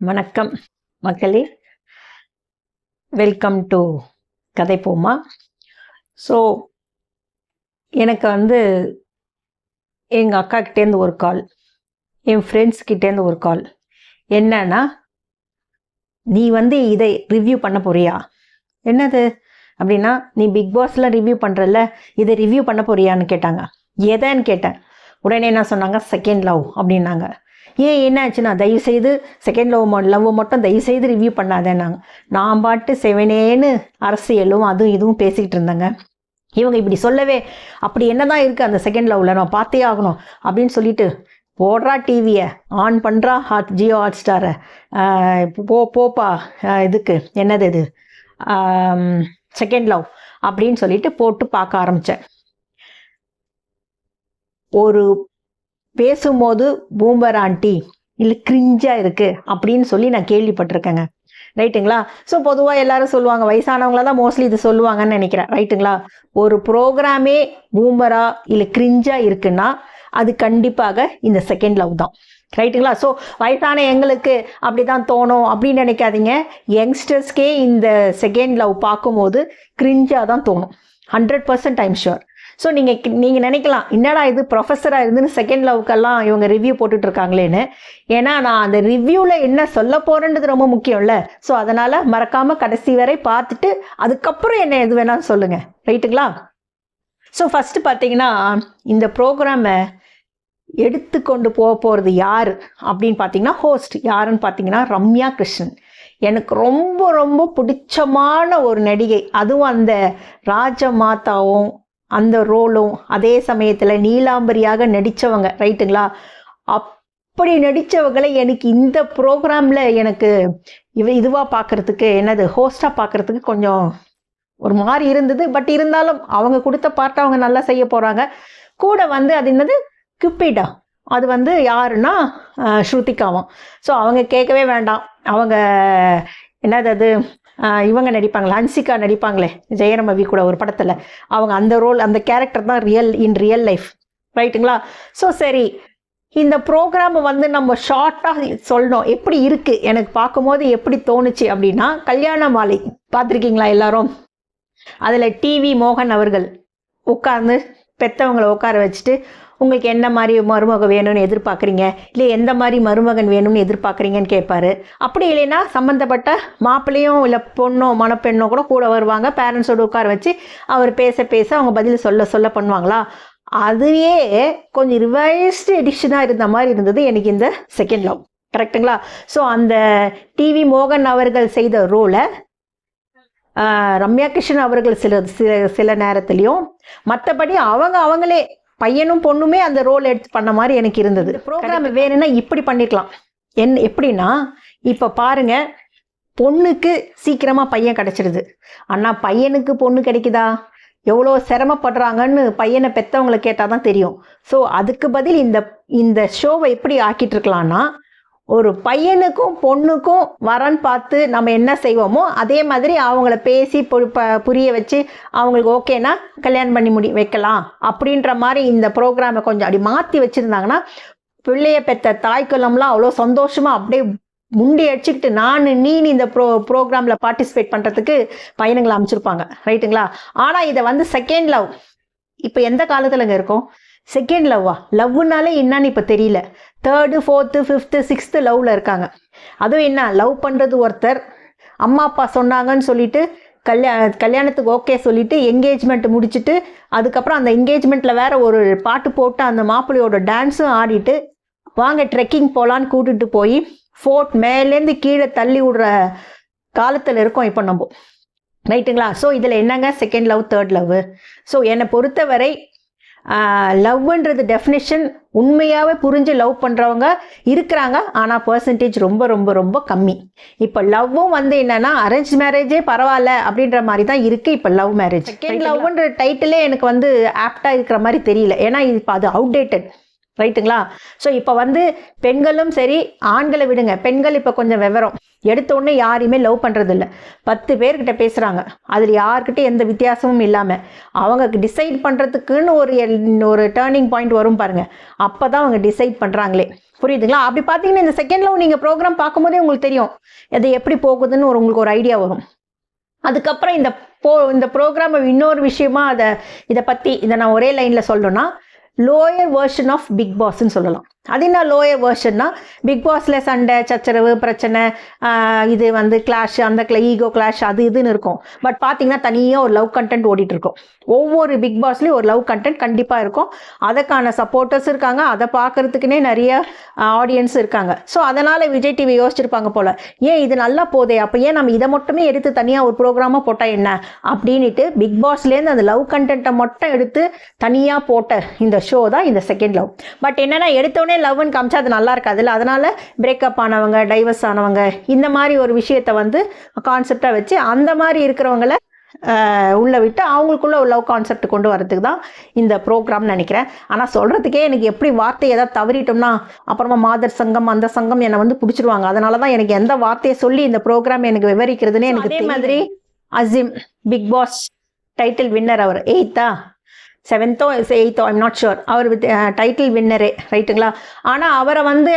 வணக்கம் மக்களே, welcome to கதை போமா. ஸோ எனக்கு எங்கள் அக்கா கிட்டேருந்து ஒரு கால், என் ஃப்ரெண்ட்ஸ் கிட்டேருந்து ஒரு கால். என்னன்னா, நீ இதை ரிவ்யூ பண்ண போறியா? என்னது அப்படின்னா, நீ பிக் பாஸில் ரிவ்யூ பண்ணுறல, இதை ரிவ்யூ பண்ண போறியான்னு கேட்டாங்க. எதைன்னு கேட்டேன். உடனே என்ன சொன்னாங்க, செகண்ட் லவ் அப்படின்னாங்க. ஏன் என்ன ஆச்சுன்னா, தயவுசெய்து செகண்ட் லவ் மட்டும் தயவுசெய்து ரிவ்யூ பண்ணாதேன்னாங்க. நான் பாட்டு செவனேன்னு அரசியலும் அதுவும் இதுவும் பேசிக்கிட்டு இருந்தேங்க. இவங்க இப்படி சொல்லவே, அப்படி என்னதான் இருக்குது அந்த செகண்ட் லவ்வில், நான் பார்த்தே ஆகணும் அப்படின்னு சொல்லிட்டு போடுறா டிவியை ஆன் பண்ணுறா, ஜியோ ஹாட் ஸ்டாரை, போப்பா இதுக்கு என்னது இது செகண்ட் லவ் அப்படின்னு சொல்லிட்டு போட்டு பார்க்க ஆரம்பித்தேன். ஒரு பேசும்போது பூம்பர் ஆண்டி இல்லை கிரிஞ்சாக இருக்குது அப்படின்னு சொல்லி நான் கேள்விப்பட்டிருக்கேங்க. ரைட்டுங்களா? ஸோ பொதுவாக எல்லாரும் சொல்லுவாங்க, வயசானவங்கள தான் மோஸ்ட்லி இது சொல்லுவாங்கன்னு நினைக்கிறேன். ரைட்டுங்களா? ஒரு ப்ரோக்ராமே பூமரா இல்லை கிரிஞ்சாக இருக்குன்னா அது கண்டிப்பாக இந்த செகண்ட் லவ் தான். ரைட்டுங்களா? ஸோ வயசான எங்களுக்கு அப்படி தான் தோணும் அப்படின்னு நினைக்காதீங்க. யங்ஸ்டர்ஸ்க்கே இந்த செகண்ட் லவ் பார்க்கும்போது கிரிஞ்சாக தான் தோணும். 100% ஐம் ஷுர். ஸோ நீங்கள் நினைக்கலாம், என்னடா இது ப்ரொஃபஸராக இருந்துன்னு செகண்ட் லவ்க்கெல்லாம் இவங்க ரிவ்யூ போட்டுட்ருக்காங்களேன்னு. ஏன்னா நான் அந்த ரிவ்யூவில் என்ன சொல்ல போகிறேன்றது ரொம்ப முக்கியம்ல. ஸோ அதனால் மறக்காமல் கடைசி வரை பார்த்துட்டு அதுக்கப்புறம் என்ன எது வேணாலும் சொல்லுங்கள். ரைட்டுங்களா? ஸோ ஃபஸ்ட்டு பார்த்தீங்கன்னா, இந்த ப்ரோக்ராமை எடுத்துக்கொண்டு போகிறது யார் அப்படின்னு பார்த்தீங்கன்னா, ஹோஸ்ட் யாருன்னு பார்த்தீங்கன்னா ரம்யா கிருஷ்ணன். எனக்கு ரொம்ப ரொம்ப பிடிச்சமான ஒரு நடிகை. அதுவும் அந்த ராஜமாதாவும் அந்த ரோலும் அதே சமயத்தில் நீலாம்பரியாக நடித்தவங்க. ரைட்டுங்களா? அப்படி நடித்தவங்களை எனக்கு இந்த ப்ரோக்ராமில் எனக்கு இதுவாக பார்க்குறதுக்கு, என்னது ஹோஸ்டாக பார்க்குறதுக்கு கொஞ்சம் ஒரு மாதிரி இருந்தது. பட் இருந்தாலும் அவங்க கொடுத்த பார்ட்டை அவங்க நல்லா செய்ய போகிறாங்க. கூட அது என்னது குப்பிடா, அது யாருன்னா ஸ்ருதிகாவும். ஸோ அவங்க கேட்கவே வேண்டாம். அவங்க என்னது அது இவங்க நடிப்பாங்களே, ஹன்சிகா நடிப்பாங்களே ஜெயரமவி கூட ஒரு படத்தில், அவங்க அந்த ரோல் அந்த கேரக்டர் தான் ரியல் லைஃப். ரைட்டுங்களா? ஸோ சரி, இந்த ப்ரோக்ராம் நம்ம ஷார்ட்டாக சொல்லணும். எப்படி இருக்குது எனக்கு பார்க்கும்போது எப்படி தோணுச்சு அப்படின்னா, கல்யாண மாலை பார்த்துருக்கீங்களா எல்லாரும்? அதில் டிவி மோகன் அவர்கள் உட்கார்ந்து பெற்றவங்களை உட்கார வச்சுட்டு, உங்களுக்கு என்ன மாதிரி மருமகன் வேணும்னு எதிர்பார்க்குறீங்க, இல்லை எந்த மாதிரி மருமகன் வேணும்னு எதிர்பார்க்குறீங்கன்னு கேட்பாரு. அப்படி இல்லைன்னா சம்மந்தப்பட்ட மாப்பிள்ளையும் இல்லை பொண்ணோ மணப்பெண்ணோ கூட வருவாங்க. பேரண்ட்ஸோடு உட்கார வச்சு அவர் பேச அவங்க பதில் சொல்ல பண்ணுவாங்களா. அதுவே கொஞ்சம் ரிவைஸ்டு எடிஷனாக இருந்த மாதிரி இருந்தது எனக்கு இந்த செகண்ட் லவ். கரெக்டுங்களா? ஸோ அந்த டிவி மோகன் அவர்கள் செய்த ரோலை ரம்யா கிருஷ்ணன் அவர்கள் சில நேரத்துலையும், மற்றபடி அவங்களே பையனும் பொண்ணுமே அந்த ரோல் எடுத்து பண்ண மாதிரி எனக்கு இருந்தது. ப்ரோக்ராம் வேணும்னா இப்படி பண்ணிக்கலாம். எப்படின்னா, இப்போ பாருங்க, பொண்ணுக்கு சீக்கிரமாக பையன் கிடச்சிடுது. ஆனால் பையனுக்கு பொண்ணு கிடைக்குதா, எவ்வளோ சிரமப்படுறாங்கன்னு பையனை பெற்றவங்களை கேட்டால் தான் தெரியும். ஸோ அதுக்கு பதில் இந்த ஷோவை எப்படி ஆக்கிட்டு இருக்கலாம்னா, ஒரு பையனுக்கும் பொண்ணுக்கும் வரன்னு பார்த்து நம்ம என்ன செய்வோமோ அதே மாதிரி அவங்கள பேசி புரிய வச்சு அவங்களுக்கு ஓகேனா கல்யாணம் பண்ணி வைக்கலாம் அப்படின்ற மாதிரி இந்த ப்ரோக்ராமை கொஞ்சம் அப்படி மாற்றி வச்சுருந்தாங்கன்னா, பிள்ளைய பெற்ற தாய்க்குலம்லாம் அவ்வளோ சந்தோஷமாக அப்படியே முண்டி அடிச்சுக்கிட்டு நீ இந்த ப்ரோக்ராமில் பார்ட்டிசிபேட் பண்ணுறதுக்கு பையனுங்களை அமைச்சிருப்பாங்க. ரைட்டுங்களா? ஆனால் இதை செகண்ட் லவ் இப்போ எந்த காலத்துலங்க இருக்கோம்? செகண்ட் லவ்வா? லவ்னாலே என்னன்னு இப்போ தெரியல. 3rd 4th 5th 6th லவ்வில் இருக்காங்க. அதுவும் என்ன, லவ் பண்ணுறது ஒருத்தர், அம்மா அப்பா சொன்னாங்கன்னு சொல்லிட்டு கல்யாணத்துக்கு ஓகே சொல்லிட்டு என்கேஜ்மெண்ட் முடிச்சுட்டு, அதுக்கப்புறம் அந்த என்கேஜ்மெண்ட்டில் வேற ஒரு பாட்டு போட்டு அந்த மாப்பிள்ளையோட டான்ஸும் ஆடிட்டு, வாங்க ட்ரெக்கிங் போகலான்னு கூட்டிகிட்டு போய் ஃபோர்ட் மேலேருந்து கீழே தள்ளி விடுற காலத்தில் இருக்கோம் இப்போ நம்ம. ரைட்டுங்களா? ஸோ இதில் என்னங்க second love third love? So என்னை பொறுத்தவரை லவ்ன்றது டெஃபினேஷன் உண்மையாகவே புரிஞ்சு லவ் பண்ணுறவங்க இருக்கிறாங்க. ஆனால் பர்சன்டேஜ் ரொம்ப ரொம்ப ரொம்ப கம்மி. இப்போ லவ்வும் என்னென்னா, அரேஞ்ச் மேரேஜே பரவாயில்ல அப்படின்ற மாதிரி தான் இருக்குது இப்போ லவ் மேரேஜ். செகண்ட் லவ்ன்ற டைட்டிலே எனக்கு ஆப்டாக இருக்கிற மாதிரி தெரியல. ஏன்னா இப்போ அது அவுடேட்டட். ரைட்டுங்களா? ஸோ இப்போ பெண்களும் சரி, ஆண்களை விடுங்க, பெண்கள் இப்போ கொஞ்சம் விவரம் எடுத்த உடனே யாரையுமே லவ் பண்ணுறது இல்லை. 10 பேர்கிட்ட பேசுகிறாங்க, அதில் யார்கிட்ட எந்த வித்தியாசமும் இல்லாமல் அவங்க டிசைட் பண்ணுறதுக்குன்னு ஒரு டேர்னிங் பாயிண்ட் வரும் பாருங்கள், அப்போ தான் அவங்க டிசைட் பண்ணுறாங்களே. புரியுதுங்களா? அப்படி பார்த்தீங்கன்னா இந்த செகண்ட் லவ் நீங்கள் ப்ரோக்ராம் பார்க்கும்போதே உங்களுக்கு தெரியும் அது எப்படி போகுதுன்னு உங்களுக்கு ஒரு ஐடியா வரும். அதுக்கப்புறம் இந்த ப்ரோக்ராம் இன்னொரு விஷயமா இதை நான் ஒரே லைனில் சொல்லணும்னா, லோயர் வெர்ஷன் ஆஃப் பிக் பாஸ்ன்னு சொல்லலாம். அது என்ன லோயர் வெர்ஷன்னா, பிக் பாஸில் சண்டை சச்சரவு பிரச்சனை, இது வந்து கிளாஷ், அந்த ஈகோ கிளாஷ், அது இதுன்னு இருக்கும். பட் பார்த்தீங்கன்னா தனியாக ஒரு லவ் கண்டென்ட் ஓடிட்டு இருக்கும். ஒவ்வொரு பிக் பாஸ்லேயும் ஒரு லவ் கண்டென்ட் கண்டிப்பாக இருக்கும். அதுக்கான சப்போர்ட்டர்ஸ் இருக்காங்க, அதை பார்க்கறதுக்குனே நிறைய ஆடியன்ஸ் இருக்காங்க. ஸோ அதனால் விஜய் டிவி யோசிச்சிருப்பாங்க போல், ஏன் இது நல்லா போதே, அப்போ ஏன் நம்ம இதை மட்டுமே எடுத்து தனியாக ஒரு ப்ரோக்ராமாக போட்டால் என்ன அப்படின்ட்டு பிக் பாஸ்லேருந்து அந்த லவ் கண்டென்ட்டை மட்டும் எடுத்து தனியாக போட்ட இந்த ஷோ தான் இந்த செகண்ட் லவ். பட் என்னென்னா எடுத்தோடனே லவ்னு காமிச்சா அது நல்லா இருக்காதுல்ல, அதனால பிரேக்கப் ஆனவங்க, டைவர்ஸ் ஆனவங்க, இந்த மாதிரி ஒரு விஷயத்தை வந்து கான்செப்டாக வச்சு அந்த மாதிரி இருக்கிறவங்கள உள்ளே விட்டு அவங்களுக்குள்ள ஒரு லவ் கான்செப்ட் கொண்டு வரதுக்கு தான் இந்த ப்ரோக்ராம்னு நினைக்கிறேன். ஆனால் சொல்கிறதுக்கே எனக்கு எப்படி வார்த்தை ஏதாவது தவறிட்டோம்னா அப்புறமா மாதர் சங்கம் அந்த சங்கம் என்னை வந்து பிடிச்சிருவாங்க. அதனால தான் எனக்கு எந்த வார்த்தையை சொல்லி இந்த ப்ரோக்ராம் எனக்கு விவரிக்கிறதுனே எனக்கு. அதே மாதிரி Azeem bigg boss title winner, அவர் 7th or 8th, I'm not sure, அவர் டைட்டில் வின்னரே, ரைட்டுங்களா? ஆனால் அவரை வந்து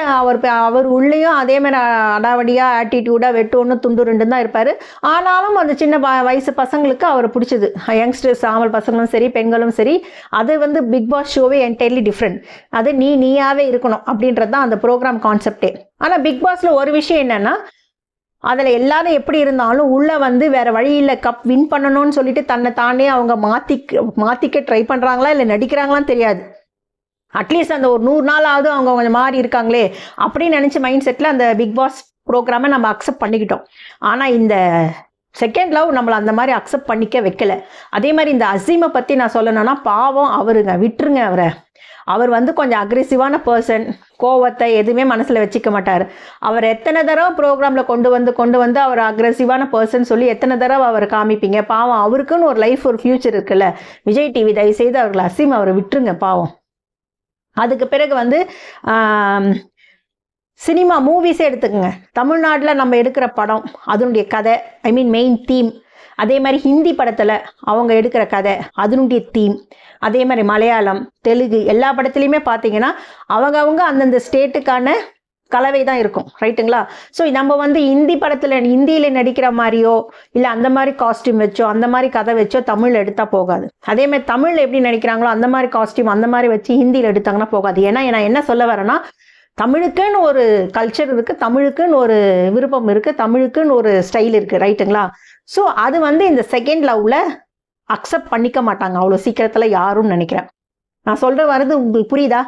அவர் உள்ளேயும் அதே மாதிரி அடாவடியாக ஆட்டிடியூடாக வெட்டு ஒன்று துண்டு ரெண்டு தான் இருப்பார். ஆனாலும் அந்த சின்ன வயசு பசங்களுக்கு அவரை பிடிச்சது, யங்ஸ்டர்ஸ் ஆம்பல் பசங்களும் சரி பெண்களும் சரி, அது வந்து பிக் பாஸ் ஷோவே என்டையர்லி டிஃப்ரெண்ட். அது நீயாவே இருக்கணும் அப்படின்றது தான் அந்த ப்ரோக்ராம் கான்செப்டே. ஆனால் பிக் பாஸில் ஒரு விஷயம் என்னென்னா, அதில் எல்லாரும் எப்படி இருந்தாலும் உள்ளே வந்து வேறு வழியில் கப் வின் பண்ணணும்னு சொல்லிட்டு தன்னை தானே அவங்க மாற்றிக்க ட்ரை பண்ணுறாங்களா இல்லை நடிக்கிறாங்களான்னு தெரியாது. அட்லீஸ்ட் அந்த ஒரு 100 நாளாவது அவங்க கொஞ்சம் மாறி இருக்காங்களே அப்படின்னு நினச்சி மைண்ட் செட்டில் அந்த பிக் பாஸ் ப்ரோக்ராமை நம்ம அக்செப்ட் பண்ணிக்கிட்டோம். ஆனால் இந்த செகண்ட் லவ் நம்மளை அந்த மாதிரி அக்செப்ட் பண்ணிக்க வைக்கல. அதே மாதிரி இந்த அசீமை பற்றி நான் சொல்லணும்னா, பாவம் அவருங்க, விட்டுருங்க அவரை. அவர் வந்து கொஞ்சம் அக்ரெசிவான பர்சன், கோவத்தை எதுவுமே மனசில் வச்சுக்க மாட்டார். அவர் எத்தனை தடவை ப்ரோக்ராமில் கொண்டு வந்து அவர் அக்ரெசிவான பர்சன் சொல்லி எத்தனை தடவை அவர் காமிப்பீங்க? பாவம், அவருக்குன்னு ஒரு லைஃப் ஒரு ஃப்யூச்சர் இருக்குல்ல. விஜய் டிவி தயவுசெய்து அவர்கள் அசீம் அவரை விட்டுருங்க பாவம். அதுக்கு பிறகு வந்து சினிமா மூவிஸே எடுத்துக்கோங்க. தமிழ்நாட்டில் நம்ம எடுக்கிற படம் அதனுடைய கதை, மெயின் தீம். அதே மாதிரி ஹிந்தி படத்தில் அவங்க எடுக்கிற கதை அதனுடைய தீம். அதே மாதிரி மலையாளம், தெலுங்கு எல்லா படத்துலையுமே பார்த்தீங்கன்னா அவங்க அந்தந்த ஸ்டேட்டுக்கான கலவை தான் இருக்கும், ரைட்டுங்களா? ஸோ நம்ம வந்து ஹிந்தியில் நடிக்கிற மாதிரியோ இல்லை அந்த மாதிரி காஸ்டியூம் வச்சோ அந்த மாதிரி கதை வச்சோ தமிழில் எடுத்தால் போகாது. அதே மாதிரி தமிழில் எப்படி நடிக்கிறாங்களோ அந்த மாதிரி காஸ்டியூம் அந்த மாதிரி வச்சு ஹிந்தியில் எடுத்தாங்கன்னா போகாது. ஏன்னா நான் என்ன சொல்ல வரேன்னா, தமிழுக்குன்னு ஒரு கல்ச்சர் இருக்குது, தமிழுக்குன்னு ஒரு விருப்பம் இருக்குது, தமிழுக்குன்னு ஒரு ஸ்டைல் இருக்குது, ரைட்டுங்களா? ஸோ அது வந்து இந்த செகண்ட் லவ்வில் அக்செப்ட் பண்ணிக்க மாட்டாங்க அவ்வளோ சீக்கிரத்தில் யாரும் நினைக்கிறேன். நான் சொல்கிற வரது உங்களுக்கு புரியுதா?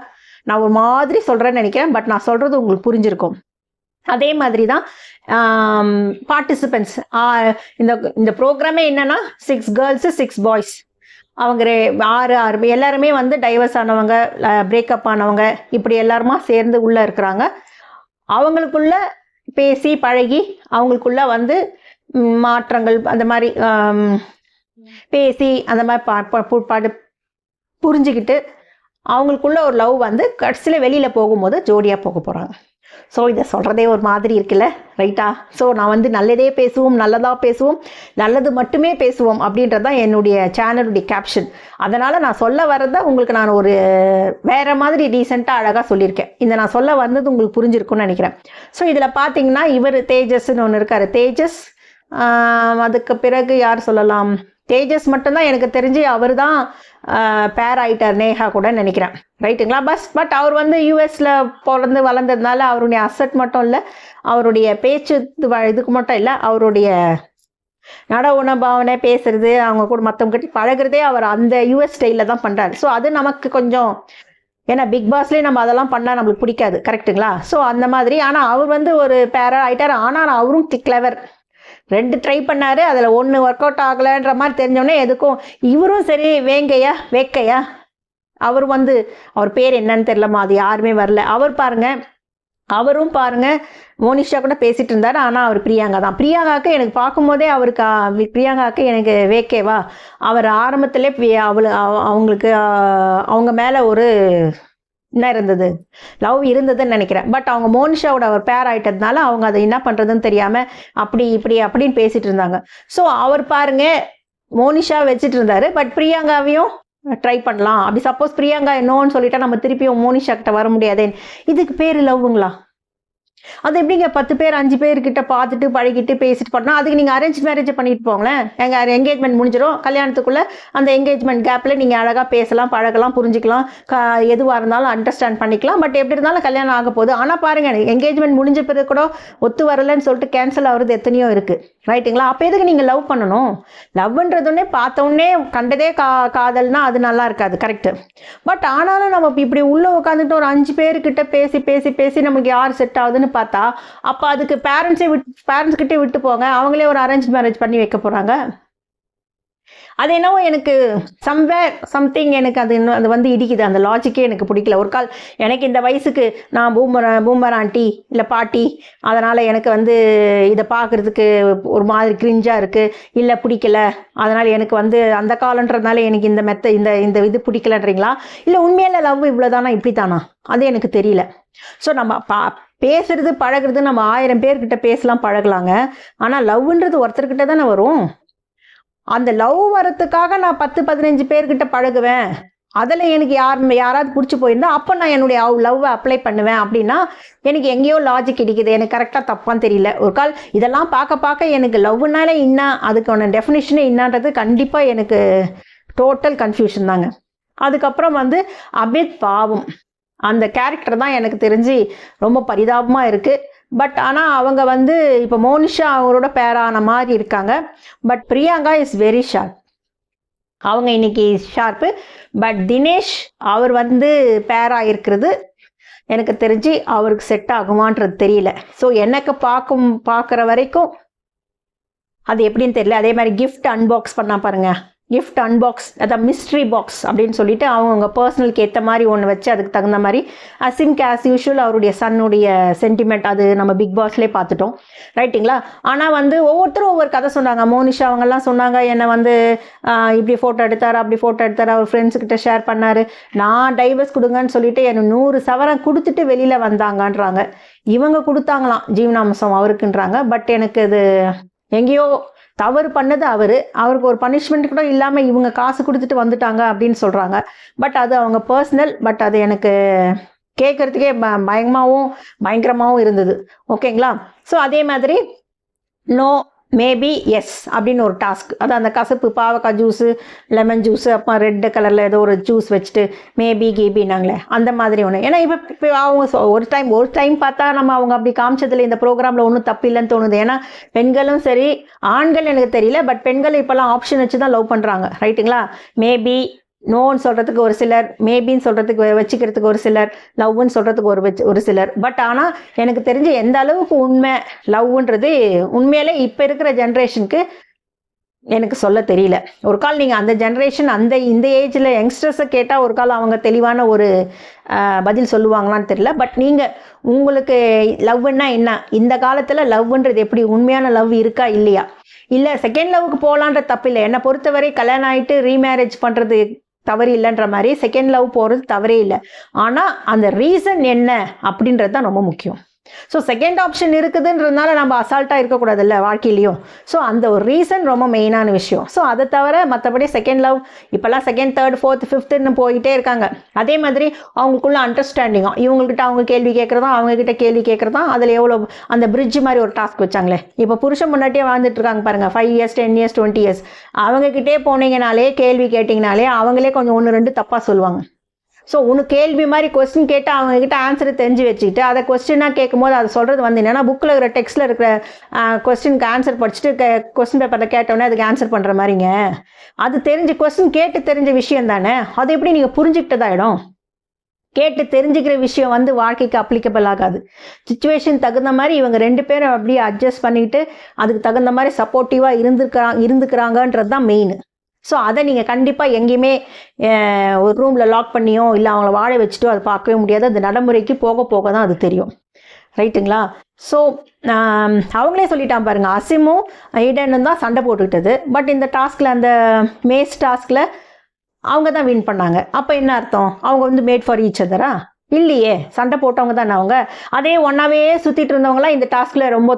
நான் ஒரு மாதிரி சொல்கிறேன்னு நினைக்கிறேன், பட் நான் சொல்கிறது உங்களுக்கு புரிஞ்சிருக்கும். அதே மாதிரி தான் பார்ட்டிசிபென்ட்ஸ். இந்த ப்ரோக்ராமே என்னென்னா 6 கேர்ள்ஸு 6 பாய்ஸ். அவங்க 6 எல்லாருமே வந்து டைவர்ஸ் ஆனவங்க, பிரேக்கப் ஆனவங்க, இப்படி எல்லாருமா சேர்ந்து உள்ளே இருக்கிறாங்க. அவங்களுக்குள்ள பேசி பழகி அவங்களுக்குள்ள வந்து மாற்றங்கள் அந்த மாதிரி பேசி அந்த மாதிரி புரிஞ்சுக்கிட்டு அவங்களுக்குள்ள ஒரு லவ் வந்து கடைசியில் வெளியில் போகும்போது ஜோடியாக போக போகிறாங்க. ஸோ இதை சொல்கிறதே ஒரு மாதிரி இருக்குல்ல, ரைட்டா? ஸோ நான் வந்து நல்லதே பேசுவோம், நல்லதாக பேசுவோம், நல்லது மட்டுமே பேசுவோம் அப்படின்றது தான் என்னுடைய சேனலுடைய கேப்ஷன். அதனால் நான் சொல்ல வர்றதை உங்களுக்கு நான் ஒரு வேறு மாதிரி டீசெண்டாக அழகாக சொல்லியிருக்கேன். இந்த நான் சொல்ல வந்தது உங்களுக்கு புரிஞ்சிருக்குன்னு நினைக்கிறேன். ஸோ இதில் பார்த்தீங்கன்னா இவர் தேஜஸ்ன்னு ஒன்று இருக்கார், தேஜஸ். அதுக்கு பிறகு யார் சொல்லலாம்? தேஜஸ் மட்டும்தான் எனக்கு தெரிஞ்சு அவர் தான் பேர் ஆயிட்டார் நேஹா கூட நினைக்கிறேன், ரைட்டுங்களா? பட் அவர் வந்து யூஎஸில் பிறந்து வளர்ந்ததுனால அவருடைய அசட் மட்டும் இல்லை, அவருடைய பேச்சு இதுக்கு மட்டும் இல்லை, அவருடைய நட உணபாவனை பேசுறது, அவங்க கூட மற்றவங்ககிட்ட பழகிறதே அவர் அந்த யூஎஸ் ஸ்டைலில் தான் பண்ணுறாரு. ஸோ அது நமக்கு கொஞ்சம், ஏன்னா பிக் பாஸ்லேயே நம்ம அதெல்லாம் பண்ணால் நம்மளுக்கு பிடிக்காது, கரெக்டுங்களா? ஸோ அந்த மாதிரி. ஆனால் அவர் வந்து ஒரு பேரா ஆகிட்டார். ஆனால் அவரும் கிளவர், 2 ட்ரை பண்ணார், அதில் 1 ஒர்க் அவுட் ஆகலைன்ற மாதிரி தெரிஞ்சோடனே எதுக்கும் இவரும் சரி வேக்கையா அவர் வந்து அவர் பேர் என்னன்னு தெரியலமா, அது யாருமே வரல. அவரும் பாருங்க மோனிஷா கூட பேசிட்டு இருந்தார். ஆனால் அவர் பிரியாங்கா தான். பிரியாங்காவுக்கு எனக்கு பார்க்கும்போதே பிரியாங்காவுக்கு எனக்கு வேக்கேவா, அவர் ஆரம்பத்திலே அவங்களுக்கு அவங்க மேலே ஒரு என்ன இருந்தது? லவ் இருந்ததுன்னு நினைக்கிறேன். பட் அவங்க மோனிஷாவோட ஒரு பேர் ஆயிட்டதுனால அவங்க அதை என்ன பண்றதுன்னு தெரியாம அப்படி இப்படி அப்படின்னு பேசிட்டு இருந்தாங்க. ஸோ அவர் பாருங்க மோனிஷா வச்சுட்டு இருந்தாரு. பட் பிரியங்காவையும் ட்ரை பண்ணலாம். அப்படி சப்போஸ் பிரியங்கா என்னோன்னு சொல்லிட்டா நம்ம திருப்பியும் மோனிஷா கிட்ட வர முடியாதே. இதுக்கு பேரு லவ்வுங்களா? அது எப்படிங்க 10 பேர் 5 பேர்கிட்ட பார்த்துட்டு பழகிட்டு பேசிட்டு பண்ணா அதுக்கு நீங்கள் அரேஞ்ச் மேரேஜ் பண்ணிட்டு போங்களேன். எங்கள் என்கேஜ்மெண்ட் முடிஞ்சிடும். கல்யாணத்துக்குள்ளே அந்த என்கேஜ்மெண்ட் கேப்பில் நீங்கள் அழகாக பேசலாம், பழகலாம், புரிஞ்சிக்கலாம், எதுவாக இருந்தாலும் அண்டர்ஸ்டாண்ட் பண்ணிக்கலாம். பட் எப்படி இருந்தாலும் கல்யாணம் ஆக போகுது. ஆனால் பாருங்கள், என்கேஜ்மெண்ட் முடிஞ்ச பிறகு கூட ஒத்து வரலன்னு சொல்லிட்டு கேன்சல் ஆகுறது எத்தனையோ இருக்குது. ரைட்டுங்களா? அப்போ எதுக்கு நீங்கள் லவ் பண்ணணும்? லவ்ன்றதுன்னே பார்த்தோன்னே கண்டதே காதல்னா அது நல்லா இருக்காது. கரெக்டு. பட் ஆனாலும் நம்ம இப்படி உள்ளே உட்காந்துட்டு ஒரு 5 பேர்கிட்ட பேசி பேசி பேசி நமக்கு யார் செட் ஆகுதுன்னு பார்த்தா அப்ப அதுக்கு பேரண்ட்ஸ் கிட்டே விட்டு போங்க. அவங்களே ஒரு அரேஞ்ச் மேரேஜ் பண்ணி வைக்க போறாங்க. அது என்னவோ எனக்கு சம்திங் எனக்கு அது வந்து இடிக்குது. அந்த லாஜிக்கே எனக்கு பிடிக்கல. ஒரு கால் எனக்கு இந்த வயசுக்கு நான் பூமர் ஆண்டி இல்லை பாட்டி, அதனால் எனக்கு வந்து இதை பார்க்குறதுக்கு ஒரு மாதிரி கிரிஞ்சாக இருக்குது, இல்லை பிடிக்கல, அதனால் எனக்கு வந்து அந்த காலன்றதுனால எனக்கு இந்த இது பிடிக்கலன்றீங்களா? இல்லை உண்மையில லவ் இவ்வளோதானா, இப்படி தானா? அது எனக்கு தெரியல. ஸோ நம்ம பேசுறது பழகிறது நம்ம 1000 பேர்கிட்ட பேசலாம், பழகலாங்க. ஆனால் லவ்ன்றது ஒருத்தர்கிட்ட தானே வரும். அந்த லவ் வரத்துக்காக நான் 10-15 பேர்கிட்ட பழகுவேன், அதில் எனக்கு யாராவது பிடிச்சி போயிருந்தா அப்போ நான் என்னுடைய லவ்வை அப்ளை பண்ணுவேன் அப்படின்னா எனக்கு எங்கேயோ லாஜிக் இடிக்குது. எனக்கு கரெக்டாக தப்பான்னு தெரியல. ஒரு கால் இதெல்லாம் பார்க்க எனக்கு லவ்னால என்ன, அதுக்கான டெஃபினிஷனே என்னன்றது கண்டிப்பாக எனக்கு டோட்டல் கன்ஃபியூஷன் தாங்க. அதுக்கப்புறம் வந்து அபித் பாவம், அந்த கேரக்டர் தான் எனக்கு தெரிஞ்சு ரொம்ப பரிதாபமாக இருக்குது. பட் ஆனால் அவங்க வந்து இப்போ மோனிஷா அவரோட பேரான மாதிரி இருக்காங்க. But Priyanka is very sharp. அவங்க இன்னைக்கு ஷார்ப்பு. பட் தினேஷ் அவர் வந்து பேராக இருக்கிறது எனக்கு தெரிஞ்சு அவருக்கு செட் ஆகுமான்றது தெரியல. ஸோ எனக்கு பார்க்குற வரைக்கும் அது எப்படின்னு தெரியல. அதே மாதிரி கிஃப்ட் அன்பாக்ஸ் பண்ணா பாருங்க, கிஃப்ட் அன்பாக்ஸ், அதான் மிஸ்ட்ரி பாக்ஸ் அப்படின்னு சொல்லிட்டு அவங்க பர்சனலுக்கு ஏற்ற மாதிரி ஒன்று வச்சு அதுக்கு தகுந்த மாதிரி அசிம்க்கு ஆஸ் யூஷுவல் அவருடைய சன்னுடைய சென்டிமெண்ட் அது நம்ம பிக் பாஸ்லேயே பார்த்துட்டோம். ரைட்டுங்களா? ஆனால் வந்து ஒவ்வொருத்தரும் ஒவ்வொரு கதை சொன்னாங்க. மோனிஷா அவங்கெல்லாம் சொன்னாங்க என்னை வந்து இப்படி ஃபோட்டோ எடுத்தார், அப்படி ஃபோட்டோ எடுத்தார், அவர் ஃப்ரெண்ட்ஸுக்கிட்ட ஷேர் பண்ணார், நான் டைவர்ஸ் கொடுங்கன்னு சொல்லிட்டு எனக்கு 100 சவரம் கொடுத்துட்டு வெளியில் வந்தாங்கன்றாங்க. இவங்க கொடுத்தாங்களாம் ஜீவனாம்சம் அவருக்குன்றாங்க. பட் எனக்கு அது எங்கேயோ தவறு பண்ணது அவருக்கு ஒரு பனிஷ்மெண்ட் கூட இல்லாமல் இவங்க காசு கொடுத்துட்டு வந்துட்டாங்க அப்படின்னு சொல்கிறாங்க. பட் அது அவங்க பர்சனல். பட் அது எனக்கு கேட்குறதுக்கே பயங்கரமாகவும் இருந்தது. ஓகேங்களா? ஸோ அதே மாதிரி நோ மேபி எஸ் அப்படின்னு ஒரு டாஸ்க், அது அந்த கசப்பு பாவக்காய் ஜூஸு, லெமன் ஜூஸு, அப்போ ரெட் கலரில் ஏதோ ஒரு ஜூஸ் வச்சுட்டு மேபி கீபினாங்களே அந்த மாதிரி ஒன்று. ஏன்னா இப்போ அவங்க ஒரு டைம் பார்த்தா நம்ம அவங்க அப்படி காமிச்சதில் இந்த ப்ரோக்ராமில் ஒன்றும் தப்பு இல்லைன்னு தோணுது. ஏன்னா பெண்களும் சரி ஆண்கள் எனக்கு தெரியல, பட் பெண்கள் இப்போல்லாம் ஆப்ஷன் வச்சு தான் லவ் பண்ணுறாங்க. ரைட்டுங்களா? மேபி நோன்னு சொல்கிறதுக்கு ஒரு சிலர், மேபின்னு சொல்கிறதுக்கு வச்சுக்கிறதுக்கு ஒரு சிலர், லவ்னு சொல்கிறதுக்கு ஒரு சிலர். பட் ஆனால் எனக்கு தெரிஞ்ச எந்த அளவுக்கு உண்மை லவ்ன்றது உண்மையிலே இப்போ இருக்கிற ஜென்ரேஷனுக்கு எனக்கு சொல்ல தெரியல. ஒரு கால் நீங்கள் அந்த ஜென்ரேஷன் இந்த ஏஜில் யங்ஸ்டர்ஸை கேட்டால் ஒரு கால் அவங்க தெளிவான ஒரு பதில் சொல்லுவாங்களான்னு தெரியல. பட் நீங்கள் உங்களுக்கு லவ்னா என்ன, இந்த காலத்தில் லவ்ன்றது எப்படி, உண்மையான லவ் இருக்கா இல்லையா, இல்லை செகண்ட் லவ்வுக்கு போகலான்ற தப்பு இல்லை. என்னை பொறுத்தவரை கல்யாணம் ஆகிட்டு ரீமேரேஜ் பண்ணுறது தவறு இல்லைன்ற மாதிரி செகண்ட் லவ் போகிறது தவறே இல்லை. ஆனால் அந்த ரீசன் என்ன அப்படின்றது தான் ரொம்ப முக்கியம். ஸோ செகண்ட் ஆப்ஷன் இருக்குதுன்றதுனால நம்ம அசால்ட்டாக இருக்கக்கூடாதுல்ல வாழ்க்கையிலையும். ஸோ அந்த ஒரு ரீசன் ரொம்ப மெயினான விஷயம். ஸோ அதை தவிர மற்றபடி செகண்ட் லவ் இப்போல்லாம் செகண்ட், தேர்ட், ஃபோர்த், ஃபிஃப்த்துன்னு போயிட்டே இருக்காங்க. அதே மாதிரி அவங்களுக்குள்ள அண்டர்ஸ்டாண்டிங்கும், இவங்ககிட்ட அவங்க கேள்வி கேட்குறதா, அவங்ககிட்ட கேள்வி கேட்குறதா, அதில் எவ்வளோ அந்த பிரிட்ஜ் மாதிரி ஒரு டாஸ்க் வச்சாங்களே. இப்போ புருஷன் முன்னாடியே வாழ்ந்துட்டு இருக்காங்க பாருங்கள், 5 years 10 years 20 years. அவங்ககிட்டே போனீங்கனாலே கேள்வி கேட்டிங்கனாலே அவங்களே கொஞ்சம் 1-2 தப்பாக சொல்லுவாங்க. ஸோ உனக்கு கேள்வி மாதிரி கொஸ்டின் கேட்டு அவங்கக்கிட்ட ஆன்சரை தெரிஞ்சு வச்சுக்கிட்டு அதை கொஸ்டினாக கேட்கும்போது அதை சொல்கிறது வந்து என்னென்னா புக்கில் இருக்கிற டெக்ஸ்ட்டில் இருக்கிற கொஸ்டினுக்கு ஆன்சர் படிச்சுட்டு கொஸ்டின் பேப்பரில் கேட்டோன்னே அதுக்கு ஆன்சர் பண்ணுற மாதிரிங்க. அது கொஸ்டின் கேட்டு தெரிஞ்ச விஷயம் தானே, அது எப்படி நீங்கள் புரிஞ்சுக்கிட்டதாயிடும்? கேட்டு தெரிஞ்சுக்கிற விஷயம் வந்து வாழ்க்கைக்கு அப்ளிகபிள் ஆகாது. சிச்சுவேஷன் தகுந்த மாதிரி இவங்க 2 பேரும் அப்படியே அட்ஜஸ்ட் பண்ணிக்கிட்டு அதுக்கு தகுந்த மாதிரி சப்போர்ட்டிவாக இருந்துக்கிறாங்கன்றது தான் மெயின். ஸோ அதை நீங்கள் கண்டிப்பாக எங்கேயுமே ஒரு ரூமில் லாக் பண்ணியோ இல்லை அவங்கள வாழ வச்சுட்டோ அதை பார்க்கவே முடியாது. அது நடைமுறைக்கு போக போக தான் அது தெரியும். ரைட்டுங்களா? ஸோ அவங்களே சொல்லிட்டான் பாருங்கள், அசிமும் ஈடனும் தான் சண்டை போட்டுக்கிட்டது. பட் இந்த டாஸ்கில், அந்த மேஸ் டாஸ்கில் அவங்க தான் வின் பண்ணாங்க. அப்போ என்ன அர்த்தம்? அவங்க வந்து மேட் ஃபார் ஈச் அதரா இல்லையே, சண்டை போட்டவங்க தானே அவங்க. அதே ஒன்றாவே சுற்றிட்டு இருந்தவங்களாம் இந்த டாஸ்கில் ரொம்ப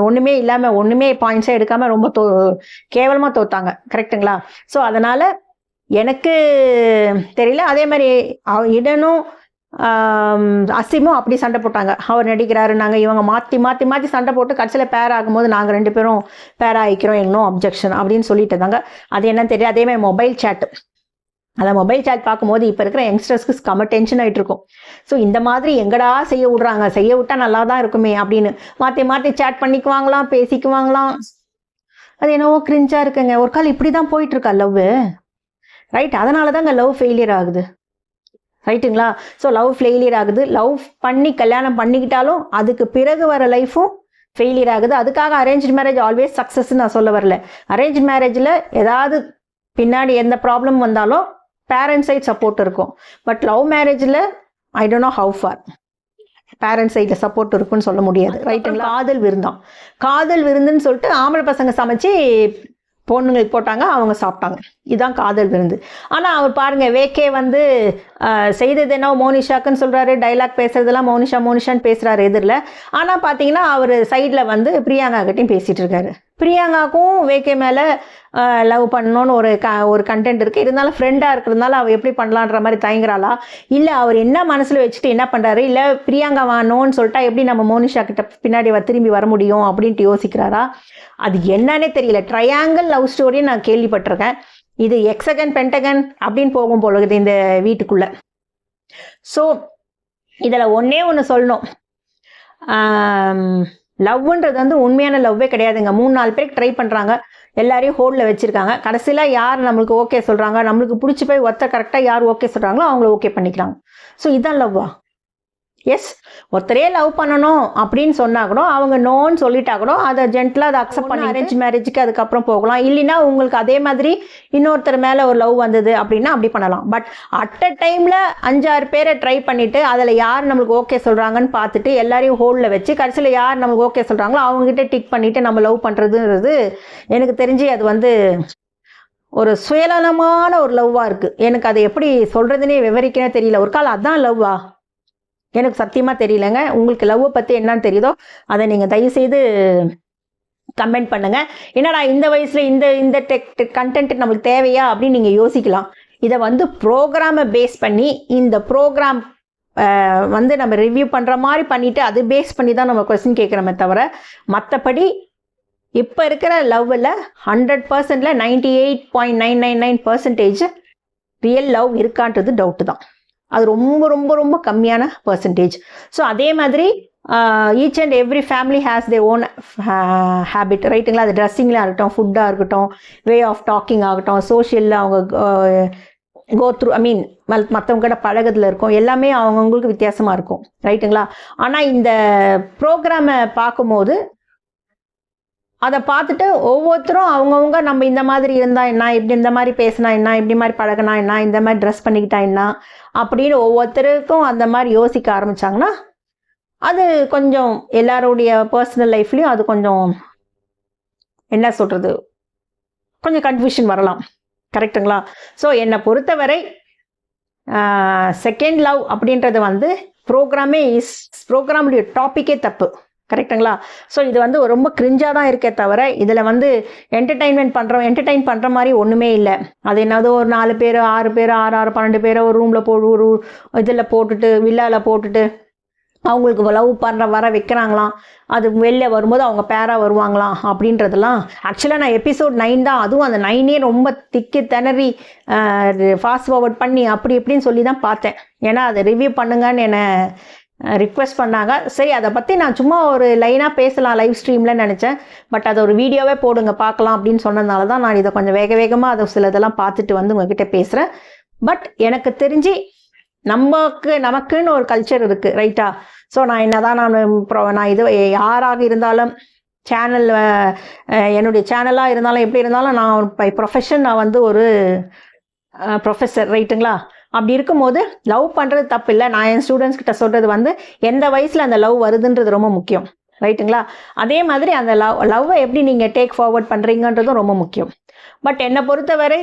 ஒன்றுமே இல்லாமல் ஒன்றுமே பாயிண்ட்ஸே எடுக்காமல் ரொம்ப கேவலமாக தோத்தாங்க. கரெக்டுங்களா? ஸோ அதனால் எனக்கு தெரியல. அதே மாதிரி இடனும் அசீமும் அப்படி சண்டை போட்டாங்க. அவர் நடிக்கிறாரு, நாங்கள் இவங்க மாற்றி மாற்றி மாற்றி சண்டை போட்டு கடைசியில் பேர் ஆகும்போது நாங்கள் 2 பேரும் பேர் ஆகிக்கிறோம், இன்னும் அப்ஜெக்ஷன் அப்படின்னு சொல்லிட்டு இருந்தாங்க. அது என்னன்னு தெரியும். அதே மாதிரி மொபைல் சேட்டு, அந்த மொபைல் சேட் பார்க்கும்போது இப்போ இருக்கிற யங்ஸ்டர்ஸ்க்கு செம டென்ஷன் ஆகிட்டு இருக்கும். ஸோ இந்த மாதிரி எங்கடா செய்ய விட்றாங்க, செய்ய விட்டால் நல்லா தான் இருக்குமே அப்படின்னு மாற்றி மாற்றி சேட் பண்ணிக்குவாங்களாம், பேசிக்குவாங்களாம். அது என்னவோ கிரிஞ்சாக இருக்குங்க. ஒரு கால் இப்படி தான் போயிட்டுருக்கா லவ், ரைட்? அதனால தாங்க லவ் ஃபெயிலியர் ஆகுது, ரைட்டுங்களா? ஸோ லவ் ஃபெயிலியர் ஆகுது. லவ் பண்ணி கல்யாணம் பண்ணிக்கிட்டாலும் அதுக்கு பிறகு வர லைஃப்பும் ஃபெயிலியர் ஆகுது. அதுக்காக அரேஞ்ச் மேரேஜ் ஆல்வேஸ் சக்ஸஸ்ன்னு நான் சொல்ல வரல. அரேஞ்ச் மேரேஜில் ஏதாவது பின்னாடி எந்த ப்ராப்ளம் வந்தாலும் பேரண்ட்ஸ் சைட் சப்போர்ட் இருக்கும். பட் லவ் மேரேஜில் I don't know how far parents சைடில் சப்போர்ட் இருக்குன்னு சொல்ல முடியாது, ரைட்டுங்களா? காதல் விருந்தான், காதல் விருந்துன்னு சொல்லிட்டு ஆம்பளை பசங்க சமைச்சு பொண்ணுங்களுக்கு போட்டாங்க, அவங்க சாப்பிட்டாங்க. இதுதான் காதல் விருந்து. ஆனால் அவர் பாருங்கள், வேக்கே வந்து செய்தது என்ன மோனிஷாக்குன்னு சொல்கிறாரு, டைலாக் பேசுறதெல்லாம் மோனிஷா மோனிஷான்னு பேசுகிறாரு எதிரில். ஆனால் பார்த்தீங்கன்னா அவர் சைடில் வந்து பிரியாங்கா கிட்டையும் பேசிகிட்டு இருக்காரு. பிரியாங்காக்கும் வேக்கே மேலே லவ் பண்ணணும்னு ஒரு கண்டென்ட் இருக்குது. இருந்தாலும் ஃப்ரெண்டாக இருக்கிறதுனால அவள் எப்படி பண்ணலான்ற மாதிரி தயங்குறாளா, இல்லை அவர் என்ன மனசில் வச்சுட்டு என்ன பண்ணுறாரு, இல்லை பிரியாங்கா வானோன்னு சொல்லிட்டா எப்படி நம்ம மோனிஷா கிட்ட பின்னாடி திரும்பி வர முடியும் அப்படின்ட்டு யோசிக்கிறாரா, அது என்னன்னே தெரியல. ட்ரையாங்கிள் லவ் ஸ்டோரின்னு நான் கேள்விப்பட்டிருக்கேன். இது எக்ஸகன் பென்டகன் அப்படின்னு போகும் போலுது இந்த வீட்டுக்குள்ளே. ஸோ இதில் ஒன்று சொல்லணும், லவ்ன்றது வந்து உண்மையான லவ்வே கிடையாதுங்க. 3-4 பேருக்கு ட்ரை பண்ணுறாங்க, எல்லாரையும் ஹோல்டில் வச்சுருக்காங்க. கடைசியில் யார் நம்மளுக்கு ஓகே சொல்கிறாங்க, நம்மளுக்கு பிடிச்சி போய் கரெக்டாக யார் ஓகே சொல்கிறாங்களோ அவங்கள ஓகே பண்ணிக்கிறாங்க. ஸோ இதுதான் லவ்வா? எஸ், ஒருத்தரே லவ் பண்ணணும் அப்படின்னு சொன்னா கூட அவங்க நோன்னு சொல்லிட்டா கூட அதை ஜென்டலாக அதை அக்செப்ட் பண்ணி அரேஞ்ச் மேரேஜுக்கு அதுக்கப்புறம் போகலாம். இல்லைன்னா உங்களுக்கு அதே மாதிரி இன்னொருத்தர் மேலே ஒரு லவ் வந்தது அப்படின்னா அப்படி பண்ணலாம். பட் அட் அ டைமில் 5-6 பேரை ட்ரை பண்ணிவிட்டு அதில் யார் நம்மளுக்கு ஓகே சொல்கிறாங்கன்னு பார்த்துட்டு எல்லாரையும் ஹோல்டில் வச்சு கடைசியில் யார் நம்மளுக்கு ஓகே சொல்கிறாங்களோ அவங்ககிட்ட டிக் பண்ணிவிட்டு நம்ம லவ் பண்ணுறதுன்றது எனக்கு தெரிஞ்சு அது வந்து ஒரு சுயநலமான ஒரு லவ்வாக இருக்குது. எனக்கு அதை எப்படி சொல்கிறதுனே விவரிக்கவே தெரியல. ஒரு கால் அதான் லவ்வா? எனக்கு சத்தியமாக தெரியலங்க. உங்களுக்கு லவ்வை பற்றி என்னன்னு தெரியுதோ அதை நீங்கள் தயவுசெய்து கமெண்ட் பண்ணுங்கள். என்னடா இந்த வயசில் இந்த கண்டென்ட் நம்மளுக்கு தேவையா அப்படின்னு நீங்கள் யோசிக்கலாம். இதை வந்து ப்ரோக்ராமை பேஸ் பண்ணி இந்த ப்ரோக்ராம் வந்து நம்ம ரிவ்யூ பண்ணுற மாதிரி பண்ணிவிட்டு அது பேஸ் பண்ணி தான் நம்ம கொஸ்டின் கேட்குறோமே தவிர மற்றபடி இப்போ இருக்கிற லவ்வில் 100%ல் 98.999% ரியல் லவ் இருக்கான்றது டவுட்டு தான். அது ரொம்ப ரொம்ப ரொம்ப கம்மியான பர்சன்டேஜ். ஸோ அதே மாதிரி each and every family has they own habit, ரைட்டுங்களா? அது ட்ரெஸ்ஸிங்கில் இருக்கட்டும், ஃபுட்டாக இருக்கட்டும், வே ஆஃப் டாக்கிங் ஆகட்டும், சோஷியலில் அவங்க கோ த்ரூ மற்றவங்க கிட்ட பழகத்தில் இருக்கும், எல்லாமே அவங்கவுங்களுக்கு வித்தியாசமாக இருக்கும், ரைட்டுங்களா? ஆனால் இந்த ப்ரோக்ராமை பார்க்கும்போது அதை பார்த்துட்டு ஒவ்வொருத்தரும் அவங்கவுங்க நம்ம இந்த மாதிரி இருந்தால் என்ன, இப்படி இந்த மாதிரி பேசினா என்ன, இப்படி மாதிரி பழகினா என்ன, இந்த மாதிரி ட்ரெஸ் பண்ணிக்கிட்டா என்ன அப்படின்னு ஒவ்வொருத்தருக்கும் அந்த மாதிரி யோசிக்க ஆரம்பித்தாங்கன்னா அது கொஞ்சம் எல்லாருடைய பர்சனல் லைஃப்லேயும் அது கொஞ்சம் என்ன சொல்கிறது, கொஞ்சம் கன்ஃபியூஷன் வரலாம், கரெக்டுங்களா? ஸோ என்னை பொறுத்தவரை செகண்ட் லவ் அப்படின்றது வந்து ப்ரோக்ராமுடைய டாப்பிக்கே தப்பு, கரெக்டுங்களா? ஸோ இது வந்து ரொம்ப கிரிஞ்சாக தான் இருக்கே தவிர இதில் வந்து என்டர்டெயின் பண்ணுற மாதிரி ஒன்றுமே இல்லை. அது என்னது ஒரு 4 பேர் 6 பேர் 12 பேரை ஒரு ரூமில் ஒரு இதில் போட்டுட்டு வில்லாவில் போட்டுட்டு அவங்களுக்கு லவ் வர வைக்கிறாங்களாம். அது வெளில வரும்போது அவங்க பேராக வருவாங்களாம் அப்படின்றதெல்லாம் ஆக்சுவலாக நான் எபிசோட் 9 தான், அதுவும் அந்த 9ஏ ரொம்ப திக்கி திணறி ஃபாஸ்ட் ஃபார்வர்ட் பண்ணி அப்படி இப்படின்னு சொல்லி தான் பார்த்தேன். ஏன்னா அதை ரிவ்யூ பண்ணுங்கன்னு என்னை ரிக்வெஸ்ட் பண்ணாங்க. சரி, அதை பற்றி நான் சும்மா ஒரு லைனாக பேசலாம் லைவ் ஸ்ட்ரீமில் நினச்சேன். பட் அதை ஒரு வீடியோவே போடுங்க பார்க்கலாம் அப்படின்னு சொன்னதுனால தான் நான் இதை கொஞ்சம் வேகமாக அதை சிலதெல்லாம் பார்த்துட்டு வந்து உங்ககிட்ட பேசுகிறேன். பட் எனக்கு தெரிஞ்சு நமக்குன்னு ஒரு கல்ச்சர் இருக்குது, ரைட்டா? ஸோ நான் நான் இது யாராக இருந்தாலும் சேனல் என்னுடைய சேனலாக இருந்தாலும் எப்படி இருந்தாலும் நான் பை ப்ரொஃபஷன் நான் வந்து ஒரு ப்ரொஃபஸர், ரைட்டுங்களா? அப்படி இருக்கும்போது லவ் பண்ணுறது தப்பு இல்லை. நான் என் ஸ்டூடெண்ட்ஸ் கிட்ட சொல்கிறது வந்து எந்த வயசில் அந்த லவ் வருதுன்றது ரொம்ப முக்கியம், ரைட்டுங்களா? அதே மாதிரி அந்த லவ்வை எப்படி நீங்கள் டேக் ஃபார்வர்ட் பண்ணுறீங்கன்றதும் ரொம்ப முக்கியம். பட் என்னை பொறுத்தவரை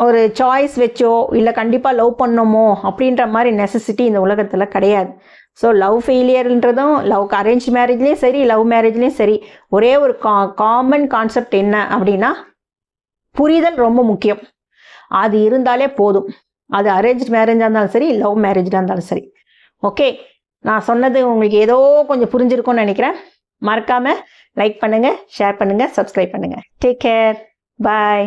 ஒரு சாய்ஸ் வச்சோ இல்லை கண்டிப்பாக லவ் பண்ணணுமோ அப்படின்ற மாதிரி நெசசிட்டி இந்த உலகத்தில் கிடையாது. ஸோ லவ் ஃபெயிலியர்ன்றதும் அரேஞ்ச் மேரேஜ்லேயும் சரி லவ் மேரேஜ்லேயும் சரி ஒரே ஒரு காமன் கான்செப்ட் என்ன அப்படின்னா புரிதல் ரொம்ப முக்கியம். அது இருந்தாலே போதும். அது அரேஞ்ச் மேரேஜாக இருந்தாலும் சரி லவ் மேரேஜாக இருந்தாலும் சரி. ஓகே, நான் சொன்னது உங்களுக்கு ஏதோ கொஞ்சம் புரிஞ்சிருக்கும்னு நினைக்கிறேன். மறக்காமல் லைக் பண்ணுங்கள், ஷேர் பண்ணுங்கள், சப்ஸ்கிரைப் பண்ணுங்கள். டேக் கேர், பாய்.